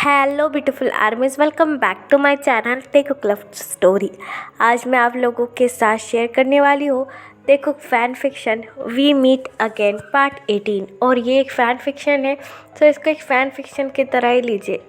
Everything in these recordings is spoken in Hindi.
Hello beautiful armies, welcome back to my channel Taekook love story. आज मैं आप लोगों के साथ शेयर करने वाली हूँ Taekook fan fiction we meet again part 18। और ये एक फ़ैन फिक्शन है, तो इसको एक फ़ैन फिक्शन की तरह ही लीजिए,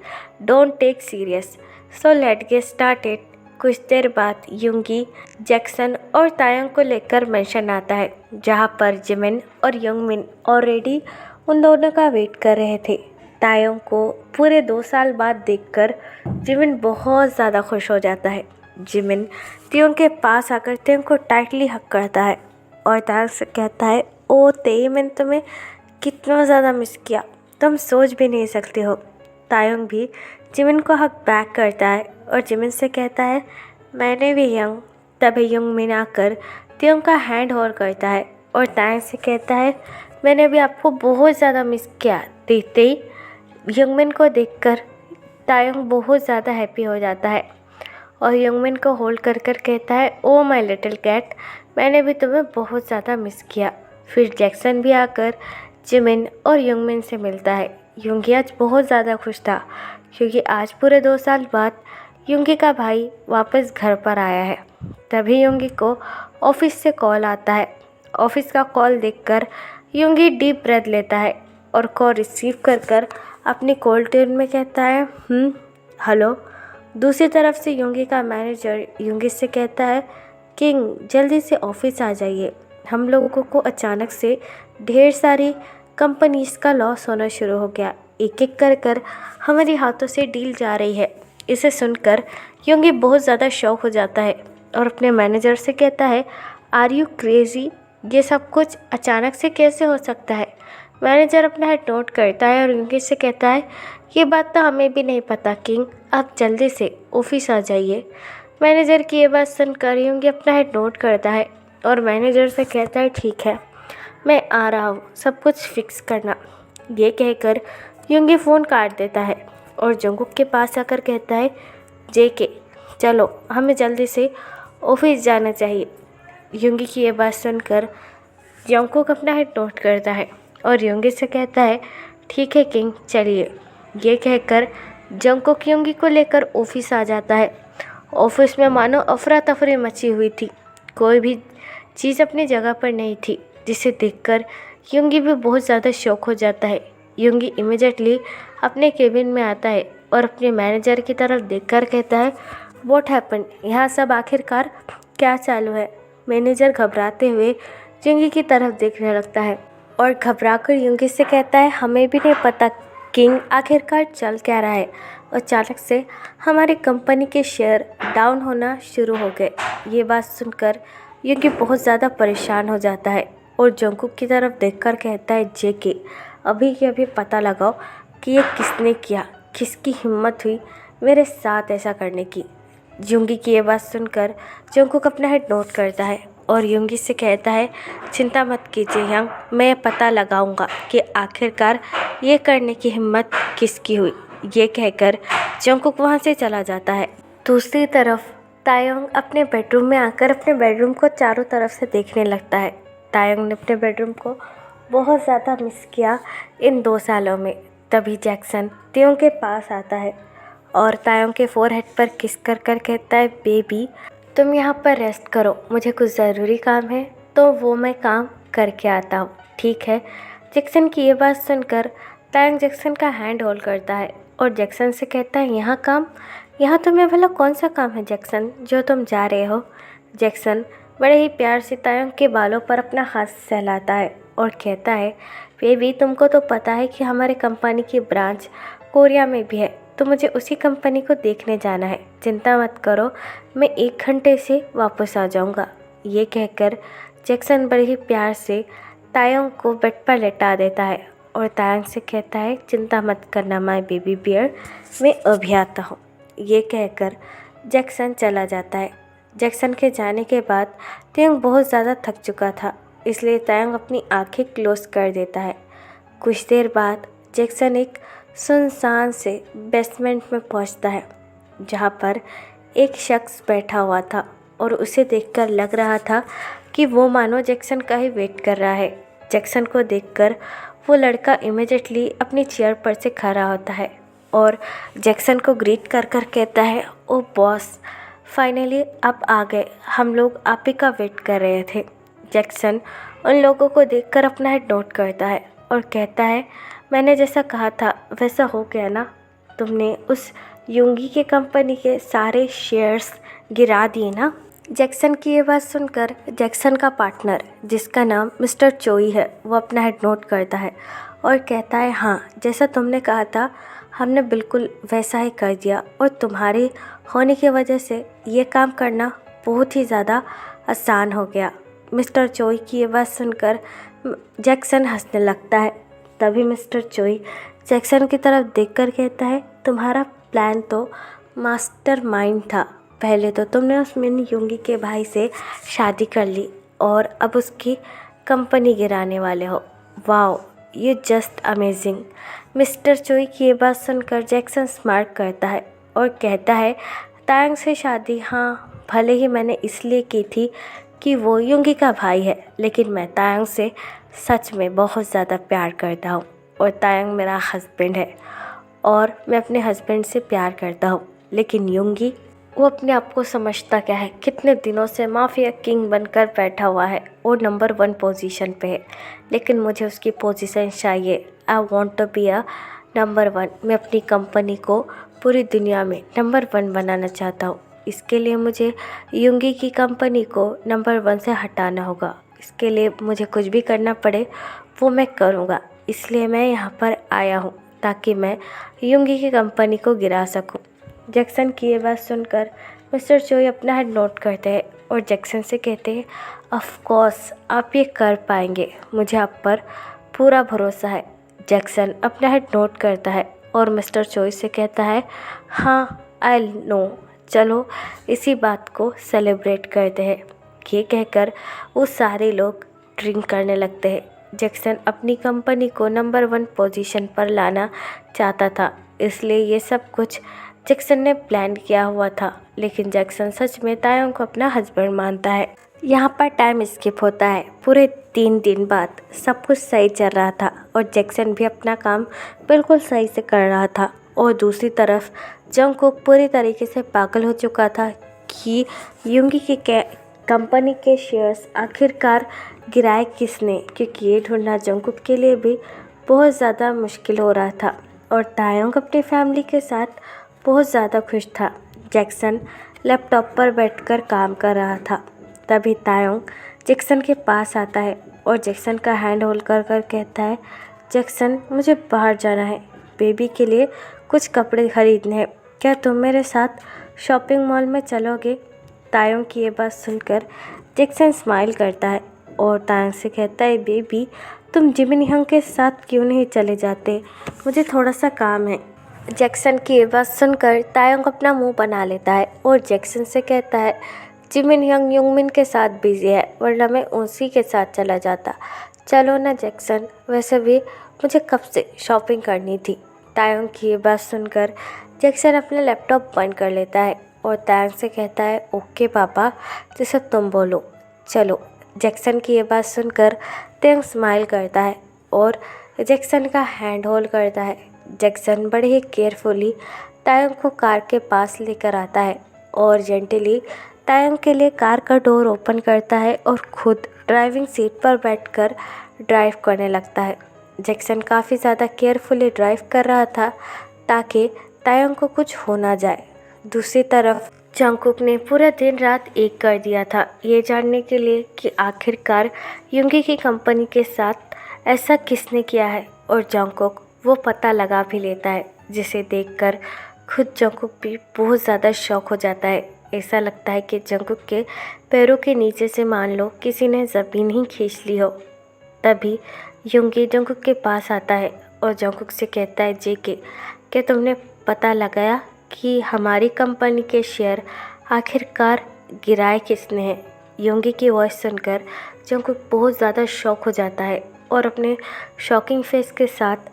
don't take serious. So let get started. कुछ देर बाद युंगी, जैक्सन और तायंग को लेकर मेंशन आता है, जहाँ पर जिमिन और यंगमिन ऑलरेडी उन दोनों का वेट कर रहे थे। तायंग को पूरे 2 साल बाद देखकर जिमिन बहुत ज़्यादा खुश हो जाता है। जिमिन तियोंग के पास आकर तियोंग को टाइटली हक करता है और तायंग से कहता है, ओ तेई, मैंने तुम्हें कितना ज़्यादा मिस किया, तुम सोच भी नहीं सकते हो। तायंग भी जिमिन को हक बैक करता है और जिमिन से कहता है, मैंने भी यंग। तभी यंगमिन आकर तियोंग का हैंड होल्ड करता है और तायंग से कहता है, मैंने भी आपको बहुत ज़्यादा मिस किया। तेई यंगमिन को देखकर तायंग बहुत ज़्यादा हैप्पी हो जाता है और यंगमिन को होल्ड कर कहता है, ओ माय लिटिल कैट, मैंने भी तुम्हें बहुत ज़्यादा मिस किया। फिर जैक्सन भी आकर जिमिन और यंगमिन से मिलता है। युंगी आज बहुत ज़्यादा खुश था क्योंकि आज पूरे 2 साल बाद युंगी का भाई वापस घर पर आया है। तभी युंगी को ऑफिस से कॉल आता है। ऑफिस का कॉल देखकर युंगी डीप ब्रेथ लेता है और कॉल रिसीव कर अपनी कॉल ट्यून में कहता है, हेलो। दूसरी तरफ से युंगी का मैनेजर युंगी से कहता है, किंग जल्दी से ऑफिस आ जाइए, हम लोगों को अचानक से ढेर सारी कंपनीज का लॉस होना शुरू हो गया, एक एक कर हमारे हाथों से डील जा रही है। इसे सुनकर युंगी बहुत ज़्यादा शॉक हो जाता है और अपने मैनेजर से कहता है, आर यू क्रेजी, ये सब कुछ अचानक से कैसे हो सकता है। मैनेजर अपना हेड नोट करता है और युंगी से कहता है, ये बात तो हमें भी नहीं पता किंग, आप जल्दी से ऑफिस आ जाइए। मैनेजर की ये बात सुनकर युंगी अपना हेड नोट करता है और मैनेजर से कहता है, ठीक है, मैं आ रहा हूँ, सब कुछ फिक्स करना। ये कहकर युंगी फ़ोन काट देता है और जंगकुक के पास आकर कहता है, जेके चलो, हमें जल्दी से ऑफिस जाना चाहिए। युंगी की ये बात सुनकर जंगकुक अपना हेड नोट करता है और युंगी से कहता है, ठीक है किंग, चलिए। ये कहकर जंगकुक युंगी को लेकर ऑफिस आ जाता है। ऑफिस में मानो अफरा तफरी मची हुई थी, कोई भी चीज़ अपनी जगह पर नहीं थी, जिसे देखकर युंगी भी बहुत ज़्यादा शॉक हो जाता है। युंगी इमीडिएटली अपने केबिन में आता है और अपने मैनेजर की तरफ देखकर कहता है, व्हाट हैपेंड, यहाँ सब आखिरकार क्या चालू है। मैनेजर घबराते हुए युंगी की तरफ देखने लगता है और घबराकर युंगी से कहता है, हमें भी नहीं पता किंग, आखिरकार चल क्या रहा है। अचानक से हमारी कंपनी के शेयर डाउन होना शुरू हो गए। ये बात सुनकर युंगी बहुत ज़्यादा परेशान हो जाता है और जंगकुक की तरफ देखकर कहता है, जेके अभी के अभी पता लगाओ कि ये किसने किया, किसकी हिम्मत हुई मेरे साथ ऐसा करने की। युंगी की ये बात सुनकर जंगकुक अपना हेड नोट करता है और युंगी से कहता है, चिंता मत कीजिए यंग, मैं पता लगाऊंगा कि आखिरकार ये करने की हिम्मत किसकी हुई। ये कहकर जंगकुक वहाँ से चला जाता है। दूसरी तरफ तायंग अपने बेडरूम में आकर अपने बेडरूम को चारों तरफ से देखने लगता है। तायंग ने अपने बेडरूम को बहुत ज़्यादा मिस किया इन 2 सालों में। तभी जैक्सन तियोंग के पास आता है और तायंग के फोरहेड पर किस कर कहता है, बेबी तुम यहाँ पर रेस्ट करो, मुझे कुछ ज़रूरी काम है तो वो मैं काम करके आता हूँ, ठीक है। जैक्सन की ये बात सुनकर तायंग जैक्सन का हैंड होल्ड करता है और जैक्सन से कहता है, यहाँ काम, यहाँ तुम्हें भला कौन सा काम है जैक्सन जो तुम जा रहे हो। जैक्सन बड़े ही प्यार से तायंग के बालों पर अपना हाथ सहलाता है और कहता है, बेबी तुमको तो पता है कि हमारे कंपनी की ब्रांच कोरिया में भी है, तो मुझे उसी कंपनी को देखने जाना है, चिंता मत करो, मैं 1 घंटे से वापस आ जाऊंगा। ये कहकर जैक्सन बड़े ही प्यार से तायंग को बेड पर लेटा देता है और तायंग से कहता है, चिंता मत करना माय बेबी बियर, मैं अभी आता हूँ। ये कहकर जैक्सन चला जाता है। जैक्सन के जाने के बाद तायंग बहुत ज़्यादा थक चुका था, इसलिए तायंग अपनी आंखें क्लोज कर देता है। कुछ देर बाद जैक्सन एक सुनसान से बेसमेंट में पहुंचता है, जहां पर एक शख्स बैठा हुआ था और उसे देखकर लग रहा था कि वो मानो जैक्सन का ही वेट कर रहा है। जैक्सन को देखकर वो लड़का इमीडिएटली अपनी चेयर पर से खड़ा होता है और जैक्सन को ग्रीट कर कर कहता है, ओ बॉस, फाइनली आप आ गए, हम लोग आप ही का वेट कर रहे थे। जैक्सन उन लोगों को देखकर अपना हेड नोट करता है और कहता है, मैंने जैसा कहा था वैसा हो गया ना, तुमने उस युंगी के कंपनी के सारे शेयर्स गिरा दिए ना। जैक्सन की ये बात सुनकर जैक्सन का पार्टनर, जिसका नाम मिस्टर चोई है, वो अपना हेड नोट करता है और कहता है, हाँ, जैसा तुमने कहा था हमने बिल्कुल वैसा ही कर दिया और तुम्हारे होने की वजह से ये काम करना बहुत ही ज़्यादा आसान हो गया। मिस्टर चोई की ये बात सुनकर जैक्सन हंसने लगता है। तभी मिस्टर चोई जैक्सन की तरफ देखकर कहता है, तुम्हारा प्लान तो मास्टरमाइंड था। पहले तो तुमने उस मिन युंगी के भाई से शादी कर ली और अब उसकी कंपनी गिराने वाले हो। वाओ, ये जस्ट अमेजिंग। मिस्टर चोई की ये बात सुनकर जैक्सन स्मार्ट करता है और कहता है, तायंग से शादी, हाँ, भले ही मैंने इसलिए की थी कि वो युंगी का भाई है, लेकिन मैं तायंग से सच में बहुत ज़्यादा प्यार करता हूँ और तायंग मेरा हस्बैंड है और मैं अपने हस्बैंड से प्यार करता हूँ। लेकिन युंगी, वो अपने आप को समझता क्या है, कितने दिनों से माफिया किंग बनकर बैठा हुआ है और नंबर 1 पोजीशन पे है, लेकिन मुझे उसकी पोजीशन चाहिए। I want to be a number 1। मैं अपनी कंपनी को पूरी दुनिया में नंबर 1 बनाना चाहता हूँ। इसके लिए मुझे युंगी की कंपनी को नंबर 1 से हटाना होगा। इसके लिए मुझे कुछ भी करना पड़े वो मैं करूँगा। इसलिए मैं यहाँ पर आया हूँ ताकि मैं युंगी की कंपनी को गिरा सकूँ। जैक्सन की ये बात सुनकर मिस्टर चोई अपना हेड नोट करते हैं और जैक्सन से कहते हैं, ऑफ कोर्स आप ये कर पाएंगे, मुझे आप पर पूरा भरोसा है। जैक्सन अपना हेड नोट करता है और मिस्टर चोई से कहता है, हाँ, आई नो, चलो इसी बात को सेलिब्रेट करते हैं। ये कहकर वो सारे लोग ड्रिंक करने लगते हैं। जैक्सन अपनी कंपनी को नंबर 1 पोजीशन पर लाना चाहता था, इसलिए ये सब कुछ जैक्सन ने प्लान किया हुआ था। लेकिन जैक्सन सच में तायंग को अपना हस्बैंड मानता है। यहाँ पर टाइम स्किप होता है। पूरे 3 दिन बाद सब कुछ सही चल रहा था और जैक्सन भी अपना काम बिल्कुल सही से कर रहा था और दूसरी तरफ जंगकुक पूरी तरीके से पागल हो चुका था कि युंगी की कंपनी के शेयर्स आखिरकार गिराए किसने, क्योंकि ये ढूंढना जंगकुक के लिए भी बहुत ज़्यादा मुश्किल हो रहा था और तायंग अपनी फैमिली के साथ बहुत ज़्यादा खुश था। जैक्सन लैपटॉप पर बैठकर काम कर रहा था। तभी तायंग जैक्सन के पास आता है और जैक्सन का हैंड होल्ड कर कर कहता है, जैक्सन, मुझे बाहर जाना है, बेबी के लिए कुछ कपड़े खरीदने हैं, क्या तुम मेरे साथ शॉपिंग मॉल में चलोगे? तायंग की ये बात सुनकर जैक्सन स्माइल करता है और तायंग से कहता है, बेबी, तुम जिमिन यंग के साथ क्यों नहीं चले जाते, मुझे थोड़ा सा काम है। जैक्सन की ये बात सुनकर तायंग अपना मुंह बना लेता है और जैक्सन से कहता है, जिमिन यंग युंगमिन के साथ बिजी है, वरना मैं उसी के साथ चला जाता। चलो ना जैक्सन, वैसे भी मुझे कब से शॉपिंग करनी थी। तायंग की ये बात सुनकर जैक्सन अपना लैपटॉप बंद कर लेता है और तायंग से कहता है, ओके पापा, जैसे तुम बोलो, चलो। जैक्सन की ये बात सुनकर तायंग स्माइल करता है और जैक्सन का हैंड होल्ड करता है। जैक्सन बड़े ही केयरफुली तायंग को कार के पास लेकर आता है और जेंटली तायंग के लिए कार का डोर ओपन करता है और खुद ड्राइविंग सीट पर बैठकर ड्राइव करने लगता है। जैक्सन काफ़ी ज़्यादा केयरफुली ड्राइव कर रहा था ताकि तायंग को कुछ हो ना जाए। दूसरी तरफ जंगकुक ने पूरा दिन रात एक कर दिया था ये जानने के लिए कि आखिरकार युंगी की कंपनी के साथ ऐसा किसने किया है, और जंगकुक वो पता लगा भी लेता है, जिसे देखकर खुद जंगकुक भी बहुत ज़्यादा शॉक हो जाता है। ऐसा लगता है कि जंगकुक के पैरों के नीचे से मान लो किसी ने ज़मीन ही खींच ली हो। तभी युंगी जंगकुक के पास आता है और जंगकुक से कहता है, जेके, क्या तुमने पता लगाया कि हमारी कंपनी के शेयर आखिरकार गिराए किसने हैं? युंगी की वॉइस सुनकर जंगकुक बहुत ज़्यादा शॉक हो जाता है और अपने शॉकिंग फेस के साथ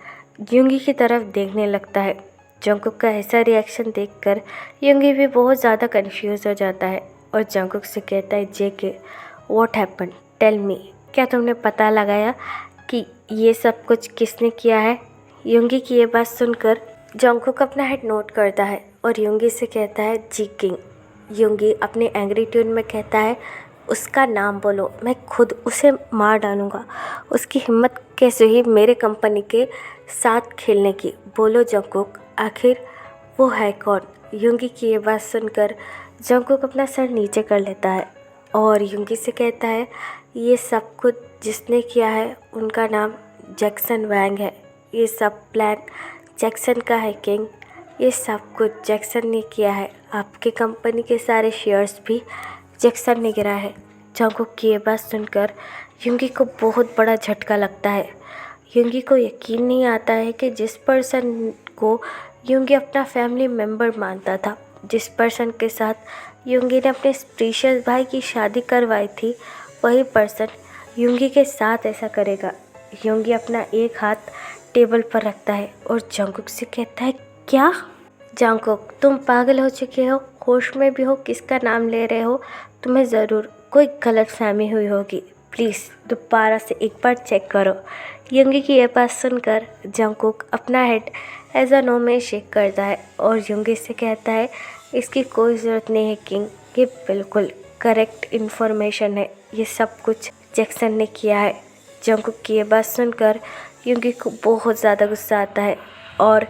युंगी की तरफ देखने लगता है। जंगकुक का ऐसा रिएक्शन देखकर युंगी भी बहुत ज़्यादा कंफ्यूज हो जाता है और जंगकुक से कहता है, जेके, व्हाट हैपन, टेल मी, क्या तुमने पता लगाया कि ये सब कुछ किसने किया है? युंगी की ये बात सुनकर जंगकुक अपना हेड नोट करता है और युंगी से कहता है जी किंग। युंगी अपने एंग्री ट्यून में कहता है उसका नाम बोलो, मैं खुद उसे मार डालूँगा। उसकी हिम्मत कैसे हुई मेरे कंपनी के साथ खेलने की, बोलो जंगकुक, आखिर वो है कौन। युंगी की ये बात सुनकर जंगकुक अपना सर नीचे कर लेता है और युंगी से कहता है ये सब कुछ जिसने किया है उनका नाम जैक्सन वैंग है। ये सब प्लान जैक्सन का है किंग, ये सब कुछ जैक्सन ने किया है। आपके कंपनी के सारे शेयर्स भी जैक्सन ने गिरा है। जंगकुक की ये बात सुनकर युंगी को बहुत बड़ा झटका लगता है। युंगी को यकीन नहीं आता है कि जिस पर्सन को युंगी अपना फैमिली मेम्बर मानता था, जिस पर्सन के साथ युंगी ने अपने प्रीशियस भाई की शादी करवाई थी, वही पर्सन युंगी के साथ ऐसा करेगा। युंगी अपना एक हाथ टेबल पर रखता है और जंगकुक से कहता है क्या? जंगकुक, तुम पागल हो चुके हो, होश में भी हो, किसका नाम ले रहे हो? तुम्हें ज़रूर कोई गलतफहमी हुई होगी, प्लीज़ दोबारा से एक बार चेक करो। युंगी की ये बात सुनकर जंगकुक अपना हेड एज अ नो में शेक करता है और युंगी से कहता है इसकी कोई ज़रूरत नहीं है किंग, ये बिल्कुल करेक्ट इन्फॉर्मेशन है, ये सब कुछ जैक्सन ने किया है। जंगकुक की ये बात सुनकर युंगी को बहुत ज़्यादा गुस्सा आता है और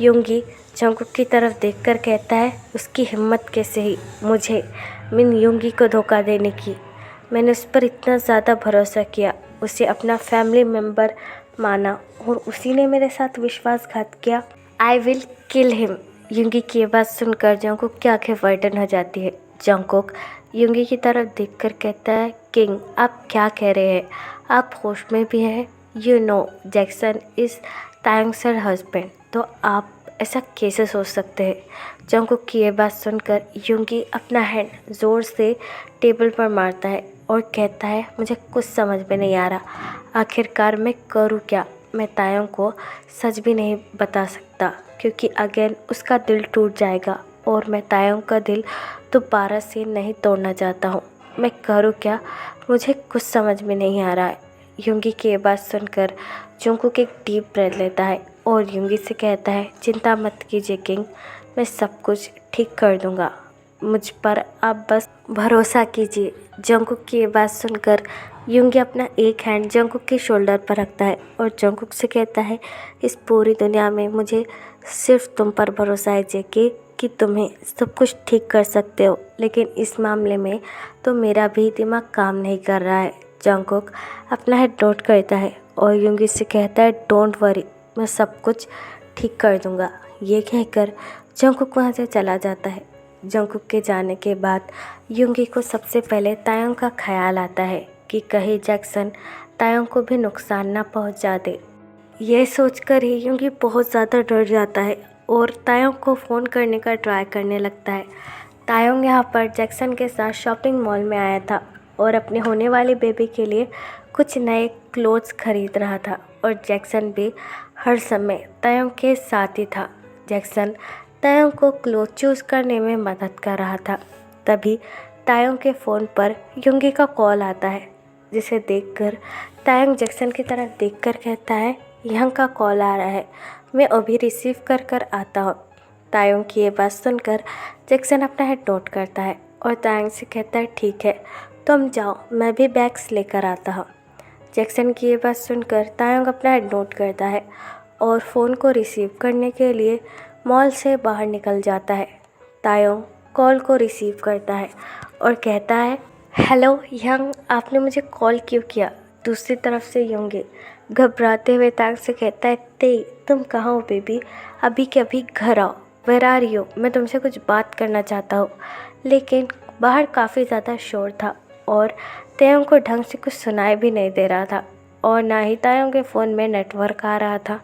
युंगी जंगकुक की तरफ देखकर कहता है उसकी हिम्मत कैसे ही मुझे मिन युंगी को धोखा देने की। मैंने उस पर इतना ज़्यादा भरोसा किया, उसे अपना फैमिली मेम्बर माना और उसी ने मेरे साथ विश्वासघात किया। I will kill him. युंगी की ये बात सुनकर जंगकुक की आंखें वाइडन हो जाती है। जंगकुक युंगी की तरफ देखकर कहता है किंग, आप क्या कह रहे हैं? आप होश में भी हैं? You know Jackson is Taeyong's husband, तो आप ऐसा कैसे सोच सकते हैं? जंगकुक की ये बात सुनकर युंगी अपना हैंड ज़ोर से टेबल पर मारता है और कहता है मुझे कुछ समझ में नहीं आ रहा, आखिरकार मैं करूँ क्या? मैं तायंग को सच भी नहीं बता सकता क्योंकि अगेन उसका दिल टूट जाएगा और मैं तायंग का दिल दोबारा से नहीं तोड़ना चाहता हूँ। मैं करूँ क्या? मुझे कुछ समझ में नहीं आ रहा है। युंगी की ये बात सुनकर जंगकुक एक डीप ब्रेथ लेता है और युंगी से कहता है चिंता मत कीजिए किंग, मैं सब कुछ ठीक कर दूंगा, मुझ पर आप बस भरोसा कीजिए। जंगकुक की ये बात सुनकर युंगी अपना एक हैंड जंगकुक के शोल्डर पर रखता है और जंगकुक से कहता है इस पूरी दुनिया में मुझे सिर्फ तुम पर भरोसा है जेके कि तुम्हें सब कुछ ठीक कर सकते हो, लेकिन इस मामले में तो मेरा भी दिमाग काम नहीं कर रहा है। जंगकुक अपना हेड नोट करता है और युंगी से कहता है डोंट वरी, मैं सब कुछ ठीक कर दूंगा। ये कहकर जंगकुक वहाँ से चला जाता है। जंगकुक के जाने के बाद युंगी को सबसे पहले तायंग का ख्याल आता है कि कहीं जैक्सन तायंग को भी नुकसान ना पहुँचा दे। यह सोचकर ही युंगी बहुत ज़्यादा डर जाता है और तायंग को फ़ोन करने का ट्राई करने लगता है। तायंग यहाँ पर जैक्सन के साथ शॉपिंग मॉल में आया था और अपने होने वाली बेबी के लिए कुछ नए क्लोथ्स खरीद रहा था और जैक्सन भी हर समय तायंग के साथ ही था। जैक्सन तायंग को क्लोथ चूज़ करने में मदद कर रहा था। तभी तायंग के फ़ोन पर युंगी का कॉल आता है, जिसे देखकर तायंग जैक्सन की तरफ देखकर कहता है यंग का कॉल आ रहा है, मैं अभी रिसीव कर आता हूँ। तायंग की ये बात सुनकर जैक्सन अपना हेड नोट करता है और तायंग से कहता है ठीक है तुम जाओ, मैं भी बैग्स लेकर आता हूँ। जैक्सन की ये बात सुनकर तायंग अपना हेड नोट करता है और फ़ोन को रिसीव करने के लिए मॉल से बाहर निकल जाता है। तायंग कॉल को रिसीव करता है और कहता है हेलो यंग, आपने मुझे कॉल क्यों किया? दूसरी तरफ से युंगी घबराते हुए तायंग से कहता है ते तुम कहाँ हो बेबी, अभी के अभी घर आओ, वेयर आर यू, मैं तुमसे कुछ बात करना चाहता हूँ। लेकिन बाहर काफ़ी ज़्यादा शोर था और तायंग को ढंग से कुछ सुनाई भी नहीं दे रहा था और ना ही तायंग के फ़ोन में नेटवर्क आ रहा था।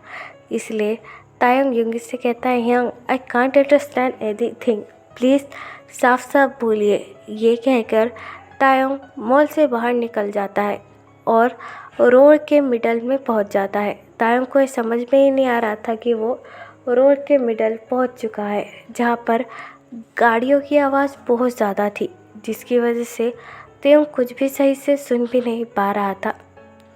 इसलिए तायंग युंगी से कहता है young I can't understand anything, please साफ साफ बोलिए। ये कहकर तायंग मॉल से बाहर निकल जाता है और रोड के मिडल में पहुंच जाता है। तायंग को ये समझ में ही नहीं आ रहा था कि वो रोड के मिडल पहुंच चुका है, जहां पर गाड़ियों की आवाज़ बहुत ज़्यादा थी, जिसकी वजह से तायंग कुछ भी सही से सुन भी नहीं पा रहा था।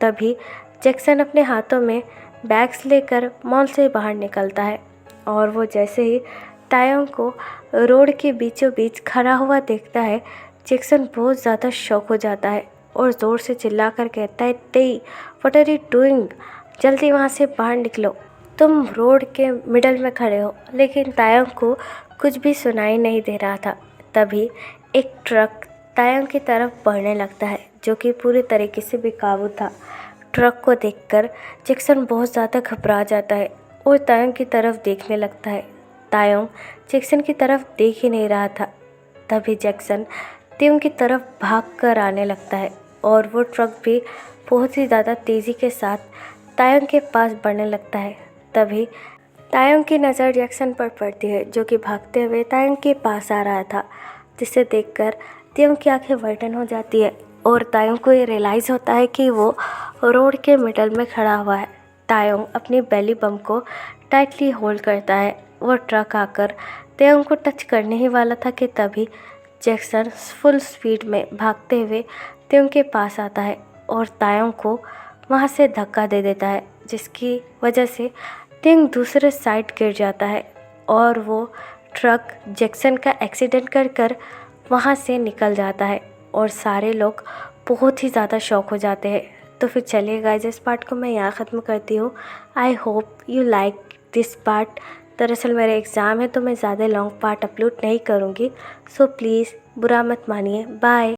तभी जैक्सन अपने हाथों में बैग्स लेकर मॉल से बाहर निकलता है और वो जैसे ही तायोंग को रोड के बीचों बीच खड़ा हुआ देखता है, जैक्सन बहुत ज़्यादा शॉक हो जाता है और ज़ोर से चिल्लाकर कहता है, तेई व्हाट आर यू डूइंग, जल्दी वहाँ से बाहर निकलो, तुम रोड के मिडल में खड़े हो। लेकिन तायोंग को कुछ भी सुनाई नहीं दे रहा था। तभी एक ट्रक तायोंग की तरफ बढ़ने लगता है, जो कि पूरी तरीके से बेकाबू था। ट्रक को देखकर जैक्सन बहुत ज़्यादा घबरा जाता है और तायोंग की तरफ देखने लगता है। तायोंग जैक्सन की तरफ देख ही नहीं रहा था। तभी जैक्सन तायोंग की तरफ भाग कर आने लगता है और वो ट्रक भी बहुत ही ज़्यादा तेज़ी के साथ तायोंग के पास बढ़ने लगता है। तभी तायोंग की नज़र जैक्सन पर पड़ती है, जो कि भागते हुए तायोंग के पास आ रहा था, जिसे देखकर तायोंग की आंखें वाइटन हो जाती है और तायोंग को ये रियलाइज़ होता है कि वो रोड के मिडल में खड़ा हुआ है। तायोंग अपनी बेली बम को टाइटली होल्ड करता है। वो ट्रक आकर तायोंग को टच करने ही वाला था कि तभी जैक्सन फुल स्पीड में भागते हुए तायोंग के पास आता है और तायोंग को वहाँ से धक्का दे देता है, जिसकी वजह से तायोंग दूसरे साइड गिर जाता है और वो ट्रक जैक्सन का एक्सीडेंट कर वहाँ से निकल जाता है और सारे लोग बहुत ही ज़्यादा शॉक हो जाते हैं। तो फिर चलिए गाइस, इस पार्ट को मैं यहाँ ख़त्म करती हूँ। I hope you like this part. दरअसल मेरे एग्ज़ाम है तो मैं ज़्यादा लॉन्ग पार्ट अपलोड नहीं करूँगी, सो प्लीज़ बुरा मत मानिए। बाय।